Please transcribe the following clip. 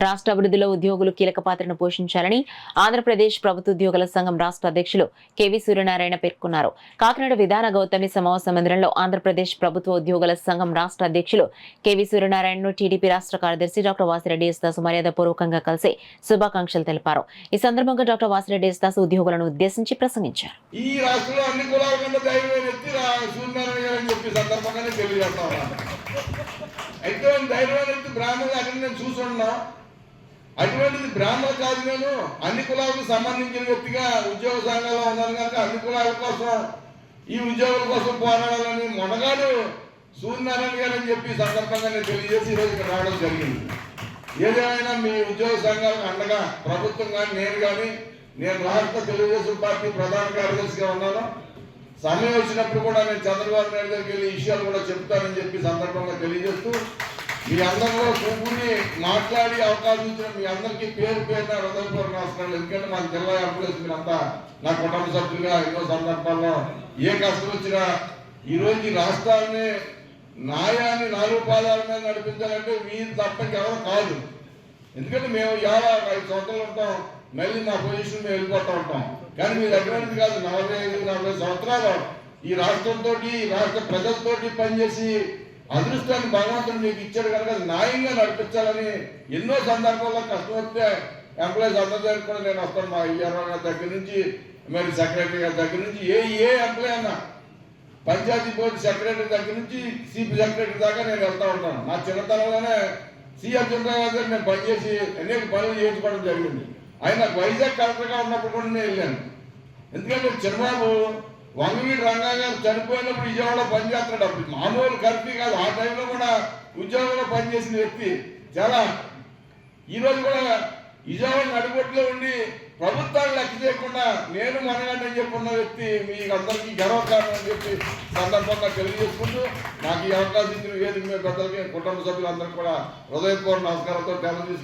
రాష్ట్ర అభివృద్ధిలో ఉద్యోగులు కీలక పాత్రను పోషించాలని ఆంధ్రప్రదేశ్ ప్రభుత్వ ఉద్యోగుల సంఘం రాష్ట్ర అధ్యక్షులు కెవి సూర్యనారాయణ పేర్కొన్నారు. కాకినాడ విధాన గౌతమి సమావేశ మందిరంలో ఆంధ్రప్రదేశ్ ప్రభుత్వ ఉద్యోగుల సంఘం రాష్ట్ర అధ్యక్షులు కెవి సూర్యనారాయణను టీడీపీ రాష్ట్ర కార్యదర్శి డాక్టర్ వాసిరెడ్డి యేసుదాసు మర్యాదపూర్వకంగా కలిసి శుభాకాంక్షలు తెలిపారు. ఈ సందర్భంగా డాక్టర్ వాసిరెడ్డి యేసుదాసు ఉద్యోగులను ఉద్దేశించి ప్రసంగించారు. అటువంటిది బ్రాహ్మణ కాదు. నేను అన్ని కులాలకు సంబంధించిన వ్యక్తిగా ఉద్యోగ సంఘాల్లో ఉన్నాను కనుక అన్ని కులాల కోసం ఈ ఉద్యోగుల కోసం పోరాడాలని మొనగాడు సూర్యనారాయణ గారు అని చెప్పి సందర్భంగా నేను తెలియజేసి ఈరోజు ఇక్కడ రావడం జరిగింది. ఏదేమైనా మీ ఉద్యోగ సంఘాలకు అండగా ప్రభుత్వం కానీ నేను రాష్ట్ర తెలుగుదేశం పార్టీ ప్రధాన కార్యదర్శిగా ఉన్నాను. సమయం వచ్చినప్పుడు కూడా నేను చంద్రబాబు నాయుడు దగ్గరికి వెళ్ళి విషయాలు కూడా చెప్తానని చెప్పి సందర్భంగా తెలియజేస్తూ మీ అందరూ కూర్చుని మాట్లాడి అవకాశం ఇచ్చిన మీ అందరికీ పేరు పేరున హృదయపూర్వక నమస్కారాలు. ఎందుకంటే మా జిల్లా ఎంప్లాయీస్ మీరంతా నా కుటుంబ సభ్యులుగా ఎన్నో సందర్భాల్లో ఏ కష్టం వచ్చినా ఈరోజు ఈ రాష్ట్రాన్ని న్యాయాన్ని 4 పాదాల మీద నడిపించాలంటే మీరు తప్ప ఎవరు కాదు. ఎందుకంటే మేము 5 సంవత్సరాలు ఉంటాం, మళ్ళీ మా పొజిషన్ మేము వెళ్ళిపోతూ ఉంటాం. కానీ మీ దగ్గర కాదు, 45-40 సంవత్సరాలు ఈ రాష్ట్రంతో ఈ రాష్ట్ర ప్రజలతోటి పనిచేసి అదృష్టాన్ని భగవంతుడు మీకు ఇచ్చాడు కనుక న్యాయంగా నడిపించాలని ఎన్నో సందర్భాల్లో కష్టం వస్తే ఎంప్లాయీస్ అందరి దగ్గర కూడా నేను వస్తాను. మా ఈఆర్ఓ గారి దగ్గర నుంచి మరి సెక్రటరీ గారి దగ్గర నుంచి ఏ ఎంప్లాయీ అన్నా పంచాయతీ బోర్డు సెక్రటరీ దగ్గర నుంచి సిపి సెక్రటరీ దాకా నేను వెళ్తూ ఉంటాను. నా చిన్నతనంలోనే సీఎం చంద్రబాబు గారు నేను పనిచేసి అనేక పనులు చేయించుకోవడం జరిగింది. ఆయన వైజాగ్ కలెక్టర్గా ఉన్నప్పుడు కూడా నేను వెళ్ళాను. ఎందుకంటే చంద్రబాబు వంగవీటి రంగా గారు చనిపోయినప్పుడు విజయవాడలో పనిచేస్తున్నాడు. అప్పుడు మామూలు కర్ఫ్యూ కాదు, ఆ టైంలో కూడా ఉద్యోగంలో పనిచేసిన వ్యక్తి. చాలా ఈరోజు కూడా విజయవాడ నడిబొట్టులో ఉండి ప్రభుత్వాన్ని లెక్క చేయకుండా నేను మనగాడని చెప్పున్న వ్యక్తి మీకు అందరికీ గర్వకారణం అని చెప్పి సందర్భంగా తెలియజేసుకుంటూ నాకు ఈ అవకాశం ఇచ్చిన వేదిక మీద పెద్దలకి కుటుంబ సభ్యులందరికీ కూడా హృదయపూర్వక నమస్కారంతో తెలియజేసుకుంటూ